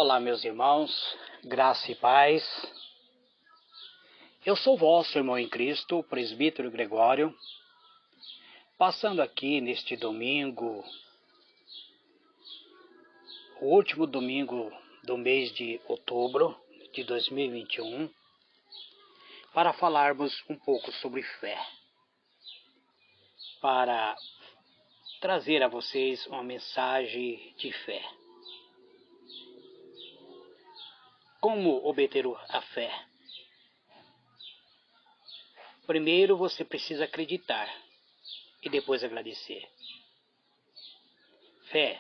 Olá, meus irmãos, graça e paz. Eu sou vosso irmão em Cristo, o presbítero Gregório, passando aqui neste domingo, o último domingo do mês de outubro de 2021, para falarmos um pouco sobre fé, para trazer a vocês uma mensagem de fé. Como obter a fé? Primeiro você precisa acreditar e depois agradecer. Fé,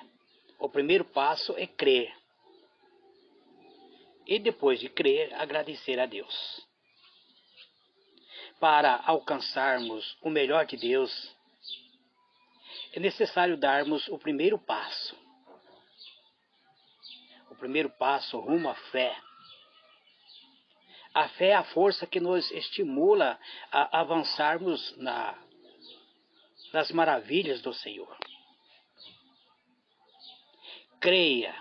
o primeiro passo é crer. E depois de crer, agradecer a Deus. Para alcançarmos o melhor de Deus, é necessário darmos o primeiro passo. O primeiro passo rumo à fé. A fé é a força que nos estimula a avançarmos nas maravilhas do Senhor. Creia,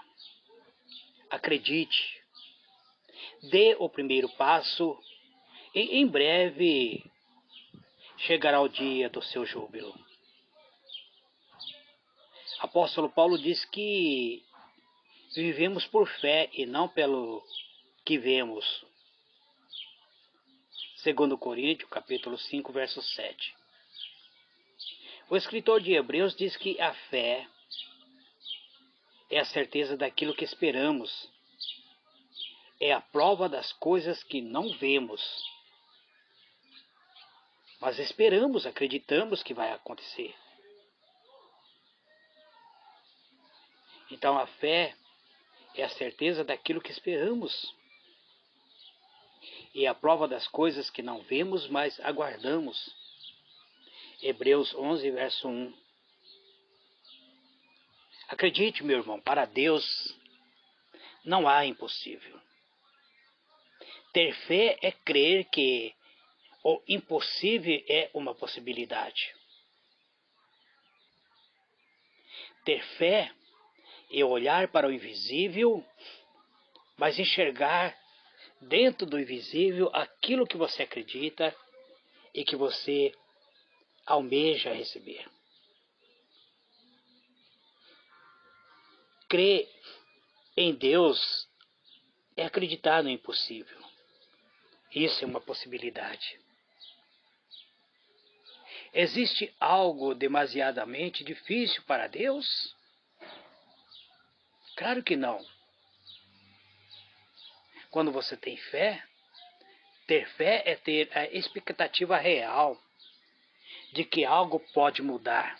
acredite, dê o primeiro passo e em breve chegará o dia do seu júbilo. Apóstolo Paulo diz que vivemos por fé e não pelo que vemos. 2 Coríntios, capítulo 5, verso 7. O escritor de Hebreus diz que a fé é a certeza daquilo que esperamos. É a prova das coisas que não vemos. Mas esperamos, acreditamos que vai acontecer. Então a fé é a certeza daquilo que esperamos. E a prova das coisas que não vemos, mas aguardamos. Hebreus 11, verso 1. Acredite, meu irmão, para Deus não há impossível. Ter fé é crer que o impossível é uma possibilidade. Ter fé é olhar para o invisível, mas enxergar dentro do invisível aquilo que você acredita e que você almeja receber. Crer em Deus é acreditar no impossível. Isso é uma possibilidade. Existe algo demasiadamente difícil para Deus? Claro que não. Quando você tem fé, ter fé é ter a expectativa real de que algo pode mudar.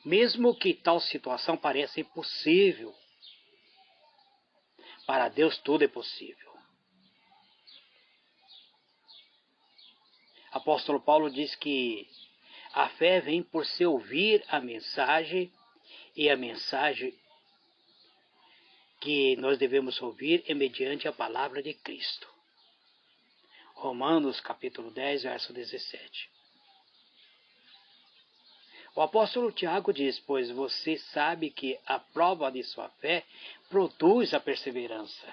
Mesmo que tal situação pareça impossível, para Deus tudo é possível. Apóstolo Paulo diz que a fé vem por se ouvir a mensagem, e a mensagem que nós devemos ouvir é mediante a palavra de Cristo. Romanos capítulo 10, verso 17. O apóstolo Tiago diz, pois você sabe que a prova de sua fé produz a perseverança.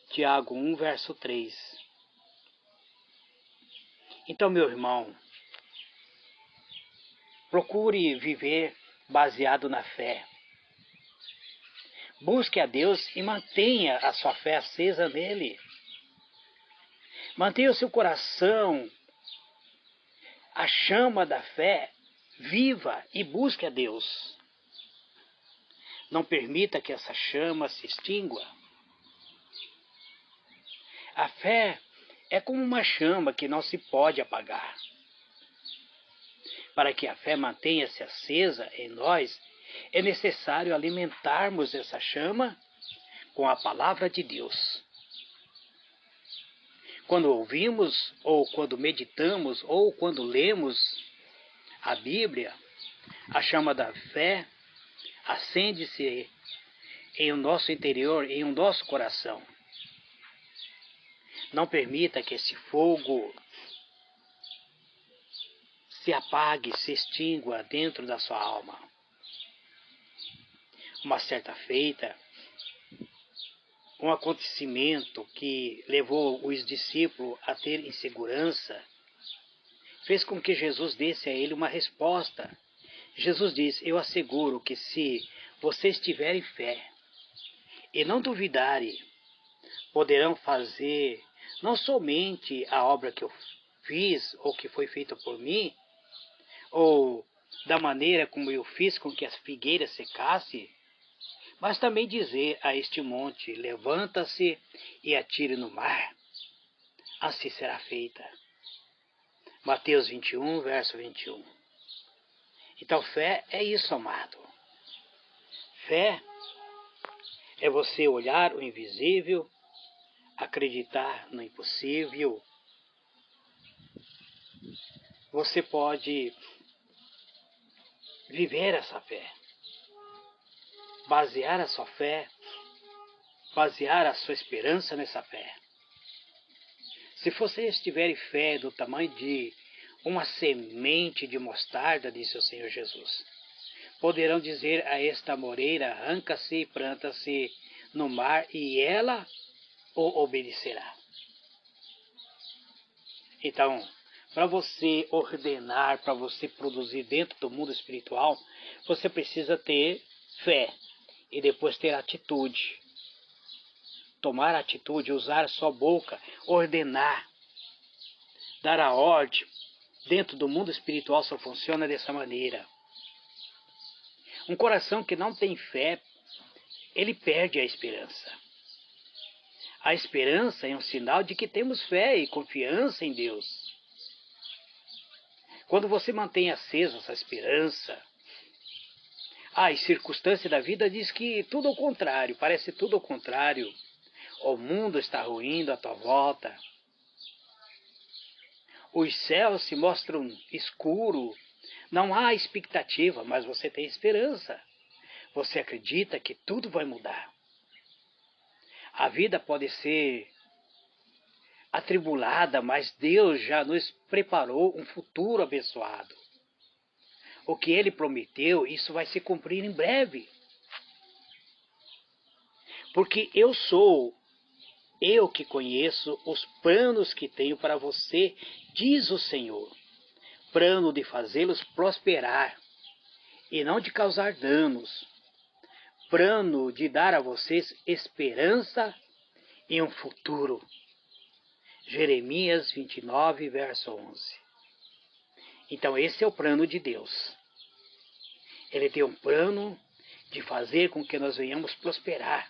Tiago 1, verso 3. Então, meu irmão, procure viver baseado na fé. Busque a Deus e mantenha a sua fé acesa nele. Mantenha o seu coração, a chama da fé, viva e busque a Deus. Não permita que essa chama se extingua. A fé é como uma chama que não se pode apagar. Para que a fé mantenha-se acesa em nós, é necessário alimentarmos essa chama com a palavra de Deus. Quando ouvimos, ou quando meditamos, ou quando lemos a Bíblia, a chama da fé acende-se em o nosso interior, em o nosso coração. Não permita que esse fogo se apague, se extingua dentro da sua alma. Uma certa feita, um acontecimento que levou os discípulos a ter insegurança, fez com que Jesus desse a ele uma resposta. Jesus diz: eu asseguro que se vocês tiverem fé e não duvidarem, poderão fazer não somente a obra que eu fiz ou que foi feita por mim, ou da maneira como eu fiz com que as figueiras secassem, mas também dizer a este monte: levanta-se e atire no mar. Assim será feita. Mateus 21, verso 21. Então fé é isso, amado. Fé é você olhar o invisível, acreditar no impossível. Você pode viver essa fé, basear a sua fé, basear a sua esperança nessa fé. Se vocês tiverem fé do tamanho de uma semente de mostarda, disse o Senhor Jesus, poderão dizer a esta moreira: arranca-se e planta-se no mar, e ela o obedecerá. Então, para você ordenar, para você produzir dentro do mundo espiritual, você precisa ter fé e depois ter atitude. Tomar atitude, usar a sua boca, ordenar, dar a ordem. Dentro do mundo espiritual só funciona dessa maneira. Um coração que não tem fé, ele perde a esperança. A esperança é um sinal de que temos fé e confiança em Deus. Quando você mantém acesa essa esperança, as circunstâncias da vida diz que tudo ao contrário, parece tudo ao contrário. O mundo está ruindo à tua volta. Os céus se mostram escuros. Não há expectativa, mas você tem esperança. Você acredita que tudo vai mudar. A vida pode ser atribulada, mas Deus já nos preparou um futuro abençoado. O que Ele prometeu, isso vai se cumprir em breve. Porque eu que conheço os planos que tenho para você, diz o Senhor. Plano de fazê-los prosperar e não de causar danos. Plano de dar a vocês esperança e um futuro. Jeremias 29, verso 11. Então esse é o plano de Deus. Ele tem um plano de fazer com que nós venhamos prosperar.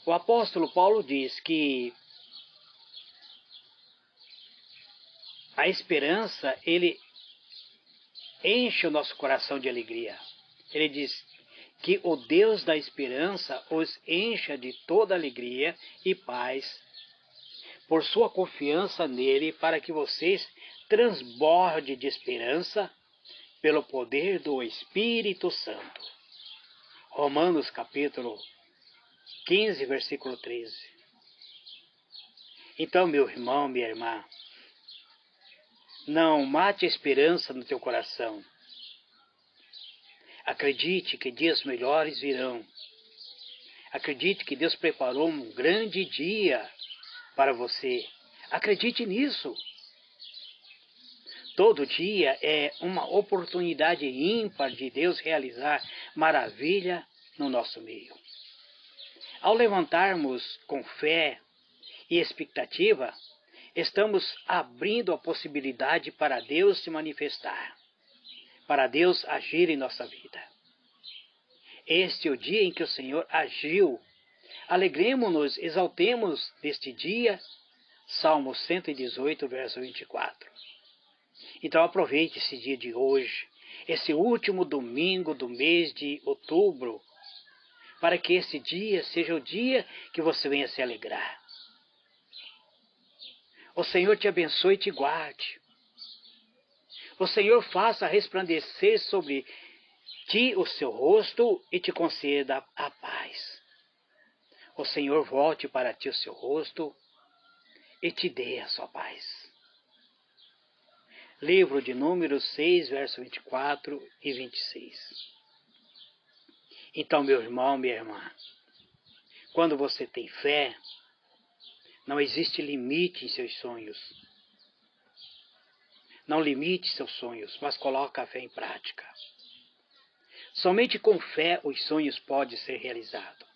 O apóstolo Paulo diz que a esperança, ele enche o nosso coração de alegria. Ele diz que o Deus da esperança os encha de toda alegria e paz por sua confiança nele, para que vocês transbordem de esperança pelo poder do Espírito Santo. Romanos capítulo 15, versículo 13. Então, meu irmão, minha irmã, não mate a esperança no teu coração. Acredite que dias melhores virão. Acredite que Deus preparou um grande dia para você. Acredite nisso. Todo dia é uma oportunidade ímpar de Deus realizar maravilha no nosso meio. Ao levantarmos com fé e expectativa, estamos abrindo a possibilidade para Deus se manifestar, para Deus agir em nossa vida. Este é o dia em que o Senhor agiu. Alegremo-nos, exaltemos neste dia. Salmo 118, verso 24. Então aproveite esse dia de hoje, esse último domingo do mês de outubro, para que esse dia seja o dia que você venha se alegrar. O Senhor te abençoe e te guarde. O Senhor faça resplandecer sobre ti o seu rosto e te conceda a paz. O Senhor volte para ti o seu rosto e te dê a sua paz. Livro de Números 6, verso 24 e 26. Então, meu irmão, minha irmã, quando você tem fé, não existe limite em seus sonhos. Não limite seus sonhos, mas coloque a fé em prática. Somente com fé os sonhos podem ser realizados.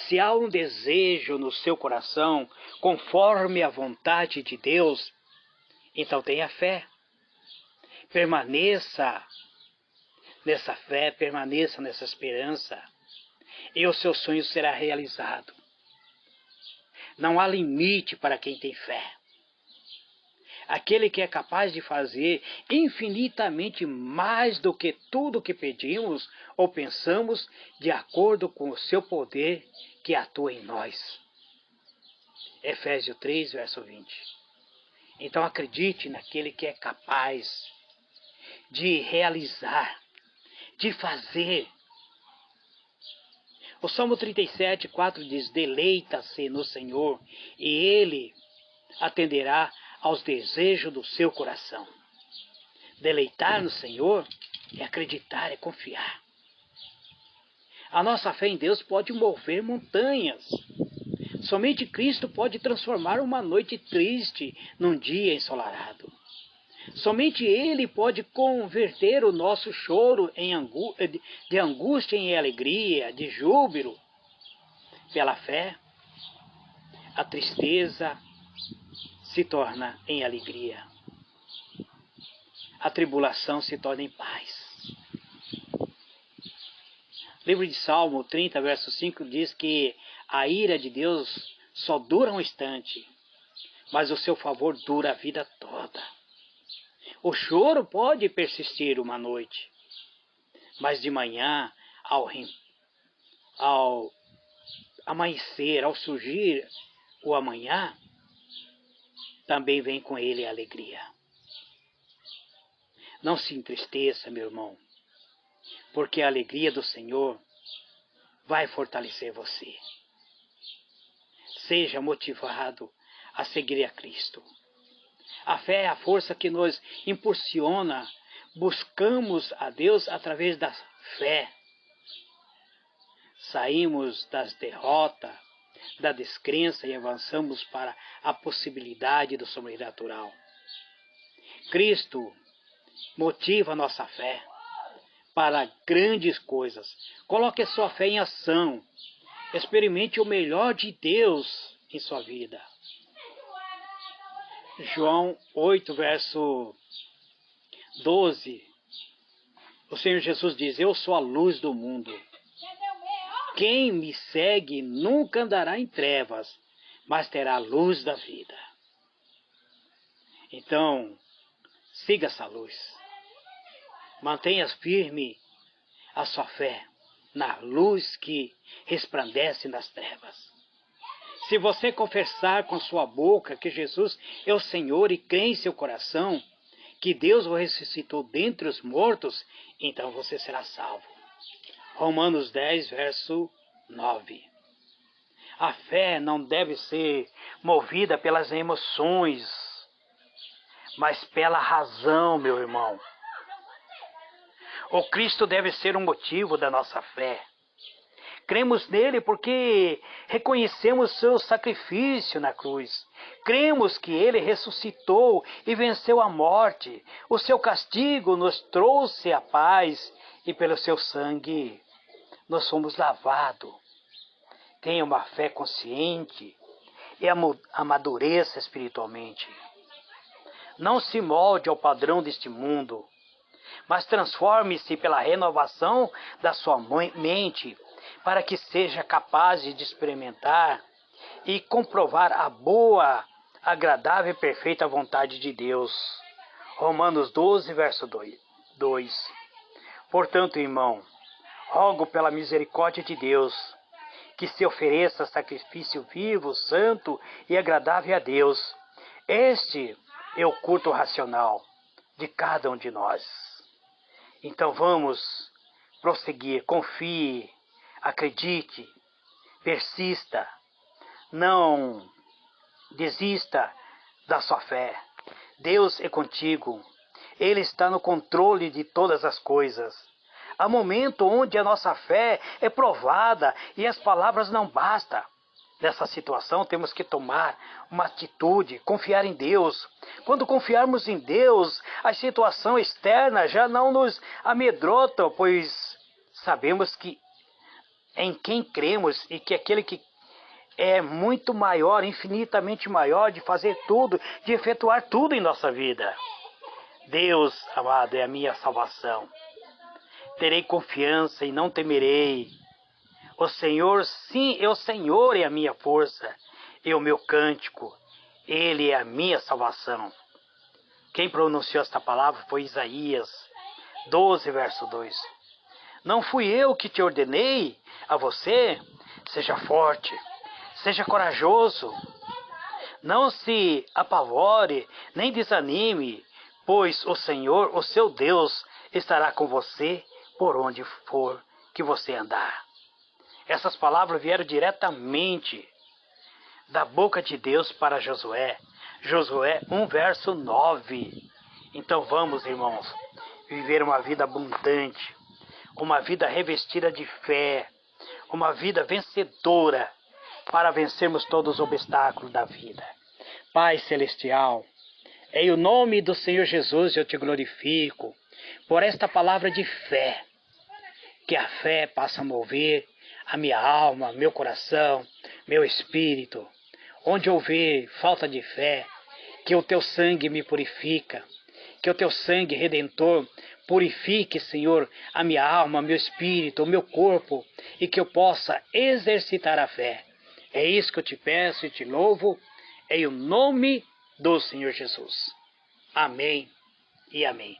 Se há um desejo no seu coração, conforme a vontade de Deus, então tenha fé. Permaneça nessa fé, permaneça nessa esperança, e o seu sonho será realizado. Não há limite para quem tem fé. Aquele que é capaz de fazer infinitamente mais do que tudo que pedimos ou pensamos, de acordo com o seu poder que atua em nós. Efésios 3, verso 20. Então acredite naquele que é capaz de realizar, de fazer. O Salmo 37, 4 diz: deleita-se no Senhor e Ele atenderá aos desejos do seu coração. Deleitar no Senhor é acreditar, é confiar. A nossa fé em Deus pode mover montanhas. Somente Cristo pode transformar uma noite triste num dia ensolarado. Somente Ele pode converter o nosso choro de angústia em alegria, de júbilo. Pela fé, a tristeza se torna em alegria. A tribulação se torna em paz. O livro de Salmo 30, verso 5 diz que a ira de Deus só dura um instante, mas o seu favor dura a vida toda. O choro pode persistir uma noite, mas de manhã, ao amanhecer, ao surgir o amanhã, também vem com ele a alegria. Não se entristeça, meu irmão, porque a alegria do Senhor vai fortalecer você. Seja motivado a seguir a Cristo. A fé é a força que nos impulsiona. Buscamos a Deus através da fé. Saímos das derrotas, da descrença e avançamos para a possibilidade do sobrenatural. Cristo motiva a nossa fé para grandes coisas. Coloque a sua fé em ação. Experimente o melhor de Deus em sua vida. João 8, verso 12. O Senhor Jesus diz: eu sou a luz do mundo. Quem me segue nunca andará em trevas, mas terá a luz da vida. Então, siga essa luz. Mantenha firme a sua fé na luz que resplandece nas trevas. Se você confessar com sua boca que Jesus é o Senhor e crer em seu coração que Deus o ressuscitou dentre os mortos, então você será salvo. Romanos 10, verso 9. A fé não deve ser movida pelas emoções, mas pela razão, meu irmão. O Cristo deve ser o motivo da nossa fé. Cremos nele porque reconhecemos seu sacrifício na cruz. Cremos que ele ressuscitou e venceu a morte. O seu castigo nos trouxe a paz e pelo seu sangue nós somos lavados. Tenha uma fé consciente e amadureça espiritualmente. Não se molde ao padrão deste mundo, mas transforme-se pela renovação da sua mente, para que seja capaz de experimentar e comprovar a boa, agradável e perfeita vontade de Deus. Romanos 12, verso 2. Portanto, irmão, rogo pela misericórdia de Deus, que se ofereça sacrifício vivo, santo e agradável a Deus. Este é o culto racional de cada um de nós. Então vamos prosseguir, confie, acredite, persista, não desista da sua fé. Deus é contigo, Ele está no controle de todas as coisas. Há momento onde a nossa fé é provada e as palavras não bastam. Nessa situação temos que tomar uma atitude, confiar em Deus. Quando confiarmos em Deus, a situação externa já não nos amedronta, pois sabemos que em quem cremos e que aquele que é muito maior, infinitamente maior, de fazer tudo, de efetuar tudo em nossa vida. Deus, amado, é a minha salvação. Terei confiança e não temerei. O Senhor, sim, o Senhor é a minha força e o meu cântico. Ele é a minha salvação. Quem pronunciou esta palavra foi Isaías 12, verso 2. Não fui eu que te ordenei a você? Seja forte, seja corajoso. Não se apavore, nem desanime, pois o Senhor, o seu Deus, estará com você por onde for que você andar. Essas palavras vieram diretamente da boca de Deus para Josué. Josué 1, verso 9. Então vamos, irmãos, viver uma vida abundante, uma vida revestida de fé, uma vida vencedora, para vencermos todos os obstáculos da vida. Pai Celestial, em o nome do Senhor Jesus eu te glorifico por esta palavra de fé, que a fé passa a mover a minha alma, meu coração, meu espírito. Onde houver falta de fé, que o teu sangue me purifica, que o teu sangue redentor purifique, Senhor, a minha alma, meu espírito, o meu corpo, e que eu possa exercitar a fé. É isso que eu te peço e te louvo, em o nome do Senhor Jesus. Amém e amém.